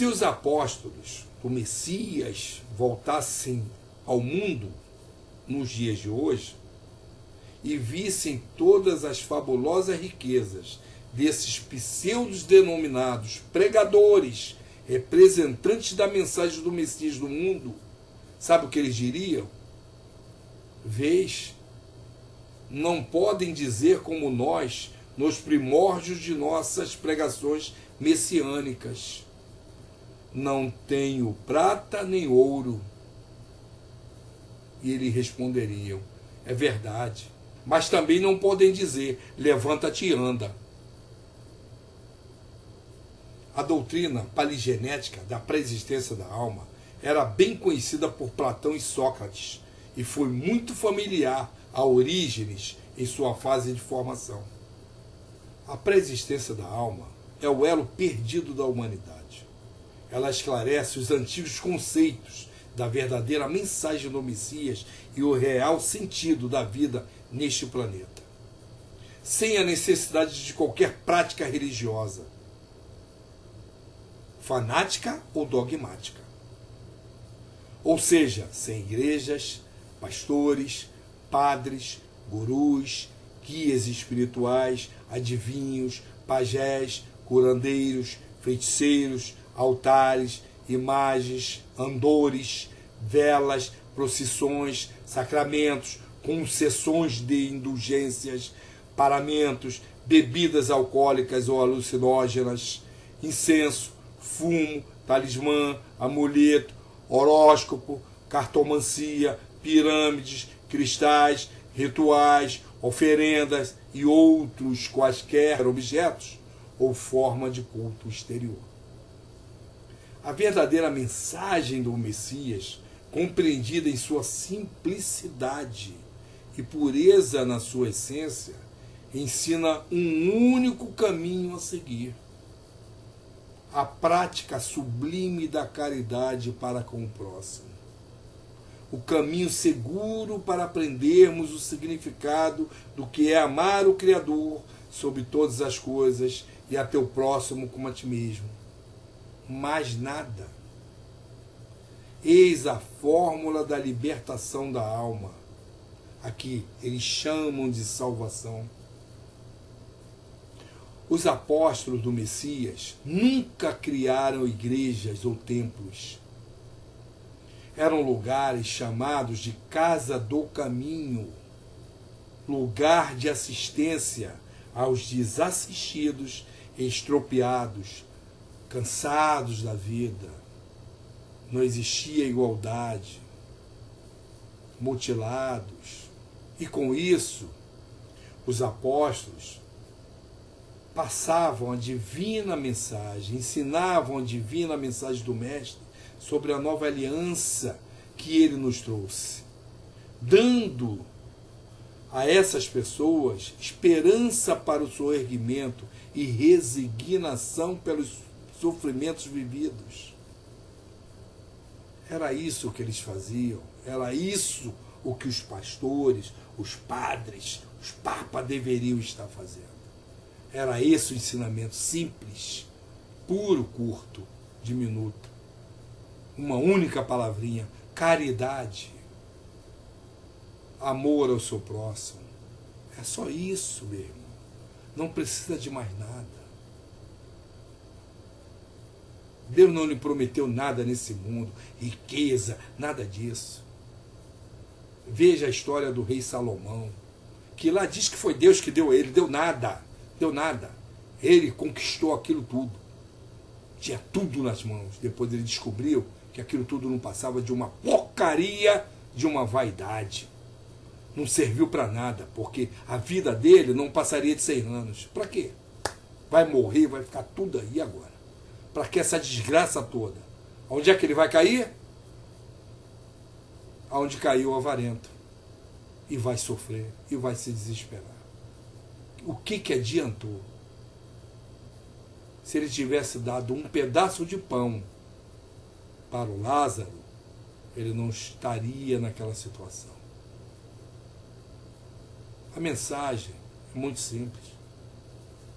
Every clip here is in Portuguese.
Se os apóstolos, o Messias, voltassem ao mundo nos dias de hoje e vissem todas as fabulosas riquezas desses pseudos denominados pregadores, representantes da mensagem do Messias do mundo, sabe o que eles diriam? Vês, não podem dizer como nós nos primórdios de nossas pregações messiânicas. Não tenho prata nem ouro. E eles responderiam, é verdade. Mas também não podem dizer, levanta-te e anda. A doutrina paligenética da pré-existência da alma era bem conhecida por Platão e Sócrates e foi muito familiar a Orígenes em sua fase de formação. A pré-existência da alma é o elo perdido da humanidade. Ela esclarece os antigos conceitos da verdadeira mensagem do Messias e o real sentido da vida neste planeta, sem a necessidade de qualquer prática religiosa, fanática ou dogmática. Ou seja, sem igrejas, pastores, padres, gurus, guias espirituais, adivinhos, pajés, curandeiros, feiticeiros, altares, imagens, andores, velas, procissões, sacramentos, concessões de indulgências, paramentos, bebidas alcoólicas ou alucinógenas, incenso, fumo, talismã, amuleto, horóscopo, cartomancia, pirâmides, cristais, rituais, oferendas e outros quaisquer objetos ou forma de culto exterior. A verdadeira mensagem do Messias, compreendida em sua simplicidade e pureza na sua essência, ensina um único caminho a seguir: a prática sublime da caridade para com o próximo. O caminho seguro para aprendermos o significado do que é amar o Criador sobre todas as coisas e a teu próximo como a ti mesmo. Mais nada. Eis a fórmula da libertação da alma. Aqui eles chamam de salvação. Os apóstolos do Messias nunca criaram igrejas ou templos. Eram lugares chamados de Casa do Caminho, lugar de assistência aos desassistidos e estropiados, cansados da vida. Não existia igualdade, mutilados. E com isso, os apóstolos passavam a divina mensagem, ensinavam a divina mensagem do Mestre sobre a nova aliança que ele nos trouxe, dando a essas pessoas esperança para o seu erguimento e resignação pelos sofrimentos vividos. Era isso que eles faziam, era isso o que os pastores, os padres, os papas deveriam estar fazendo. Era esse o ensinamento simples, puro, curto, diminuto. Uma única palavrinha: caridade. Amor ao seu próximo. É só isso, meu irmão. Não precisa de mais nada. Deus não lhe prometeu nada nesse mundo, riqueza, nada disso. Veja a história do rei Salomão, que lá diz que foi Deus que deu a ele, deu nada. Deu nada. Ele conquistou aquilo tudo. Tinha tudo nas mãos. Depois ele descobriu que aquilo tudo não passava de uma porcaria, de uma vaidade. Não serviu para nada, porque a vida dele não passaria de 100 anos. Para quê? Vai morrer, vai ficar tudo aí agora. Para que essa desgraça toda? Onde é que ele vai cair? Aonde caiu o avarento. E vai sofrer, e vai se desesperar. O que adiantou? Se ele tivesse dado um pedaço de pão para o Lázaro, ele não estaria naquela situação. A mensagem é muito simples.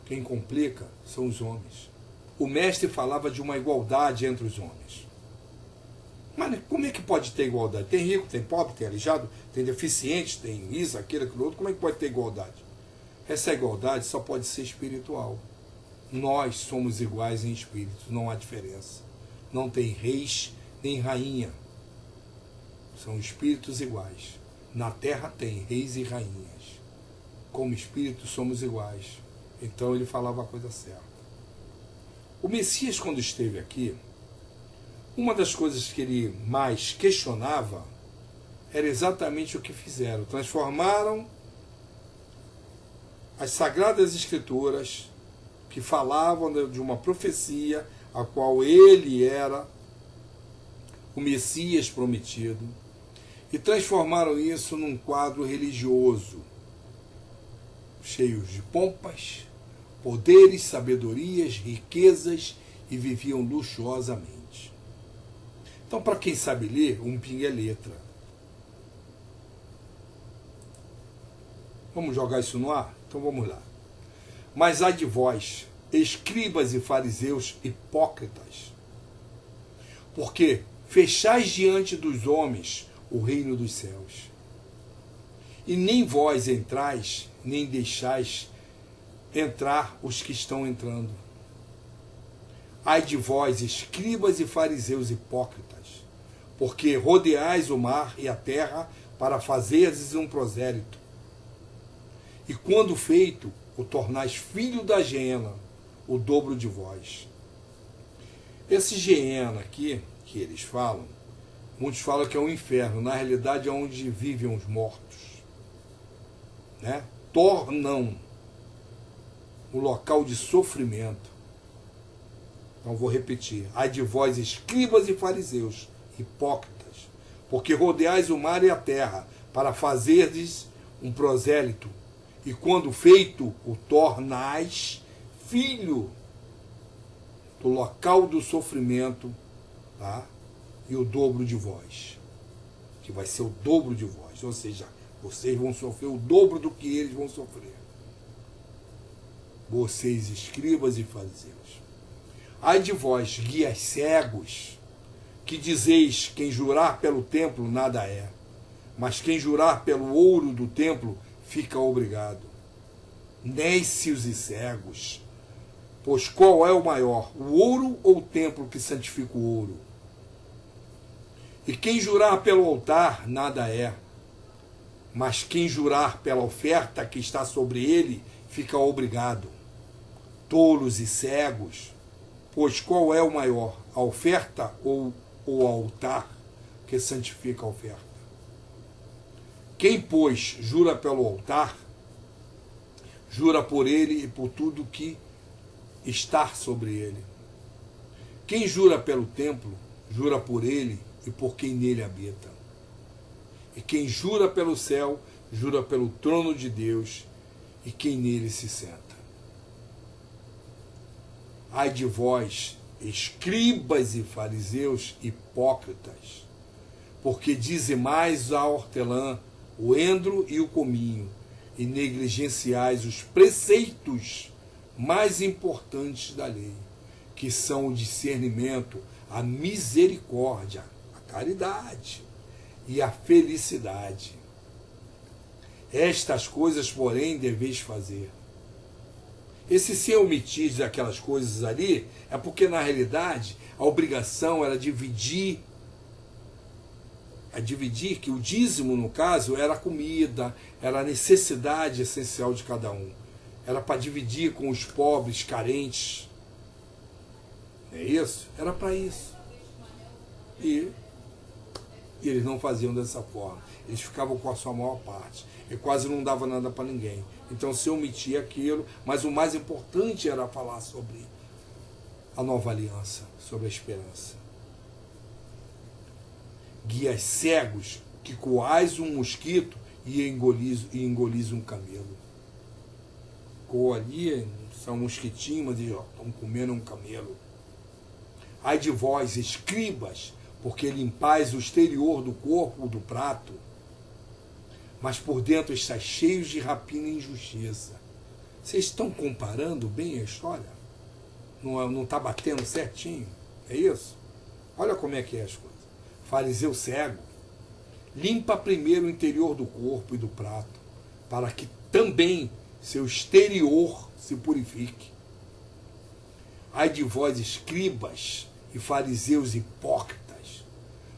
Quem complica são os homens. o mestre falava de uma igualdade entre os homens. Mas como é que pode ter igualdade? Tem rico, tem pobre, tem aleijado, tem deficiente, tem isso, aquilo, aquilo outro. Como é que pode ter igualdade? Essa igualdade só pode ser espiritual. Nós somos iguais em espírito, não há diferença. Não tem reis nem rainha. São espíritos iguais. Na terra tem reis e rainhas. Como espíritos somos iguais. Então ele falava a coisa certa. O Messias, quando esteve aqui, uma das coisas que ele mais questionava era exatamente o que fizeram. Transformaram as Sagradas Escrituras, que falavam de uma profecia, a qual ele era o Messias prometido, e transformaram isso num quadro religioso, cheio de pompas, poderes, sabedorias, riquezas, e viviam luxuosamente. Então, para quem sabe ler, um pingo é letra. Vamos jogar isso no ar? Então vamos lá. Mas ai de vós, escribas e fariseus hipócritas, porque fechais diante dos homens o reino dos céus, e nem vós entrais, nem deixais entrar os que estão entrando. Ai de vós, escribas e fariseus hipócritas, porque rodeais o mar e a terra para fazerdes um prosélito, e quando feito, o tornais filho da Geena, o dobro de vós. Esse Geena aqui, que eles falam, muitos falam que é um inferno, na realidade é onde vivem os mortos. Né? Tornam o local de sofrimento. Então vou repetir. Ai de vós, escribas e fariseus, hipócritas, porque rodeais o mar e a terra, para fazerdes um prosélito, e quando feito, o tornais filho do local do sofrimento, tá? E o dobro de vós, que vai ser o dobro de vós, ou seja, vocês vão sofrer o dobro do que eles vão sofrer. Vocês, escribas e fariseus. Ai de vós, guias cegos, que dizeis: quem jurar pelo templo nada é, mas quem jurar pelo ouro do templo fica obrigado. Nécios e cegos, pois qual é o maior, o ouro ou o templo que santifica o ouro? E quem jurar pelo altar nada é, mas quem jurar pela oferta que está sobre ele fica obrigado. Tolos e cegos, pois qual é o maior, a oferta ou o altar que santifica a oferta? Quem, pois, jura pelo altar, jura por ele e por tudo que está sobre ele. Quem jura pelo templo, jura por ele e por quem nele habita. E quem jura pelo céu, jura pelo trono de Deus e quem nele se senta. Ai de vós, escribas e fariseus hipócritas, porque dizimais a hortelã, o endro e o cominho, e negligenciais os preceitos mais importantes da lei, que são o discernimento, a misericórdia, a caridade e a felicidade. Estas coisas, porém, deveis fazer. Esse se omitir daquelas coisas ali é porque, na realidade, a obrigação era dividir, que o dízimo, no caso, era a comida, era a necessidade essencial de cada um. Era para dividir com os pobres, carentes. É isso? Era para isso. E eles não faziam dessa forma. Eles ficavam com a sua maior parte. E quase não dava nada para ninguém. Então se omitia aquilo, mas o mais importante era falar sobre a nova aliança, sobre a esperança. Guias cegos, que coais um mosquito e engolis um camelo. Coa ali, são mosquitinhos, mas eles estão comendo um camelo. Ai de vós, escribas, porque limpais o exterior do corpo do prato, mas por dentro estáis cheios de rapina e injustiça. Vocês estão comparando bem a história? não está batendo certinho. É isso? Olha como é que é as coisas. Fariseu cego, limpa primeiro o interior do corpo e do prato, para que também seu exterior se purifique. Ai de vós, escribas e fariseus hipócritas,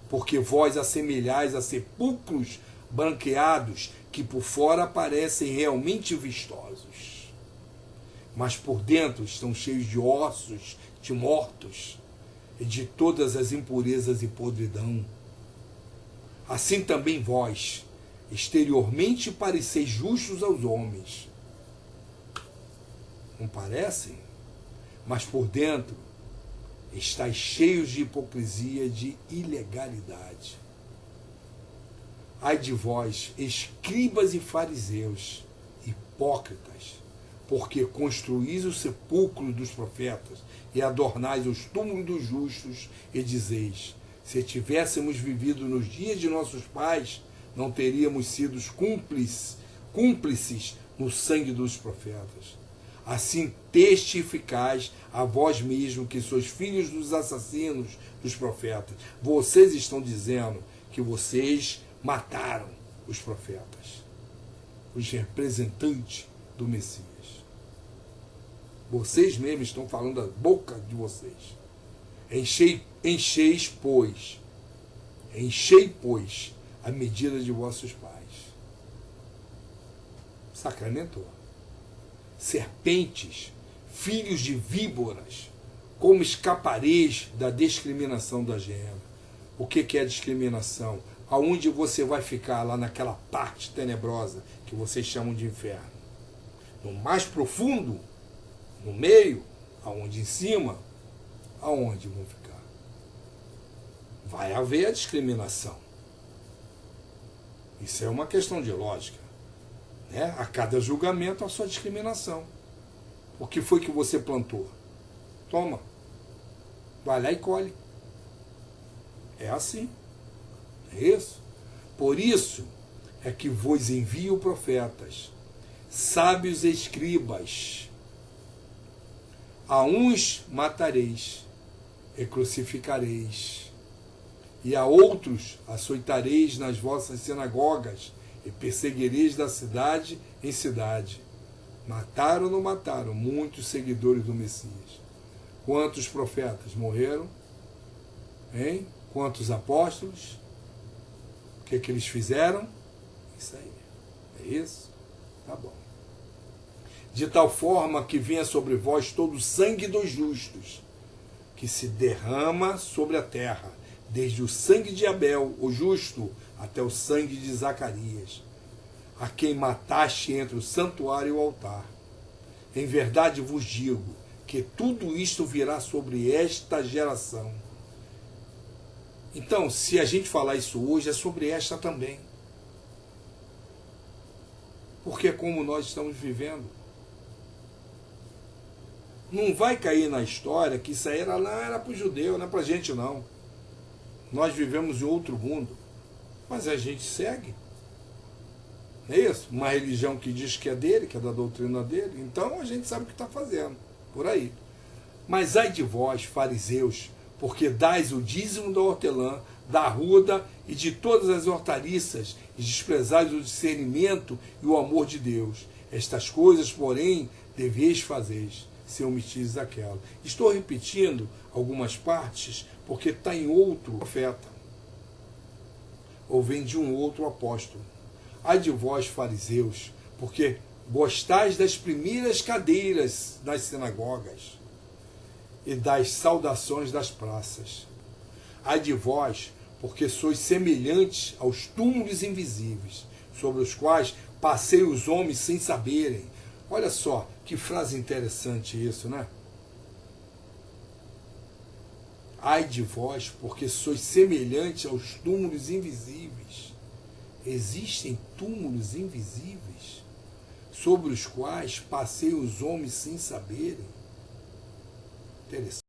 porque vós assemelhais a sepulcros branqueados, que por fora parecem realmente vistosos, mas por dentro estão cheios de ossos de mortos e de todas as impurezas e podridão. Assim também vós, exteriormente pareceis justos aos homens. Não parecem? Mas por dentro estáis cheios de hipocrisia e de ilegalidade. Ai de vós, escribas e fariseus, hipócritas, porque construís o sepulcro dos profetas e adornais os túmulos dos justos, e dizeis: se tivéssemos vivido nos dias de nossos pais, não teríamos sido cúmplices no sangue dos profetas. Assim testificais a vós mesmos que sois filhos dos assassinos dos profetas. Vocês estão dizendo que vocês mataram os profetas, os representantes do Messias. Vocês mesmos estão falando da boca de vocês. Enchei, pois, a medida de vossos pais. Sacramentou. Serpentes, filhos de víboras, como escapareis da discriminação da gênero. O que é discriminação? Aonde você vai ficar lá naquela parte tenebrosa que vocês chamam de inferno? No mais profundo? No meio? Aonde? Em cima? Aonde vão ficar? Vai haver a discriminação. Isso é uma questão de lógica. Né? A cada julgamento a sua discriminação. O que foi que você plantou? Toma. Vai lá e colhe. É assim. É isso. Por isso é que vos envio profetas, sábios escribas. A uns matareis e crucificareis, e a outros açoitareis nas vossas sinagogas e perseguireis da cidade em cidade. Mataram ou não mataram muitos seguidores do Messias? Quantos profetas morreram? Hein? Quantos apóstolos? O que eles fizeram? Isso aí. É isso? Tá bom. De tal forma que venha sobre vós todo o sangue dos justos, que se derrama sobre a terra, desde o sangue de Abel, o justo, até o sangue de Zacarias, a quem mataste entre o santuário e o altar. Em verdade vos digo que tudo isto virá sobre esta geração. Então, se a gente falar isso hoje, é sobre esta também. Porque é como nós estamos vivendo. Não vai cair na história que isso aí era para o judeu, não é para a gente não. Nós vivemos em outro mundo. Mas a gente segue. Não é isso? Uma religião que diz que é dele, que é da doutrina dele. Então a gente sabe o que está fazendo. Por aí. Mas ai de vós, fariseus, porque dais o dízimo da hortelã, da arruda e de todas as hortaliças, e desprezais o discernimento e o amor de Deus. Estas coisas, porém, deveis fazer, se omitis aquela. Estou repetindo algumas partes, porque está em outro profeta, ou vem de um outro apóstolo. Ai de vós, fariseus, porque gostais das primeiras cadeiras nas sinagogas e das saudações das praças. Ai de vós, porque sois semelhantes aos túmulos invisíveis, sobre os quais passeiam os homens sem saberem. Olha só, que frase interessante isso, né? Ai de vós, porque sois semelhantes aos túmulos invisíveis. Existem túmulos invisíveis, sobre os quais passeiam os homens sem saberem. Interessante.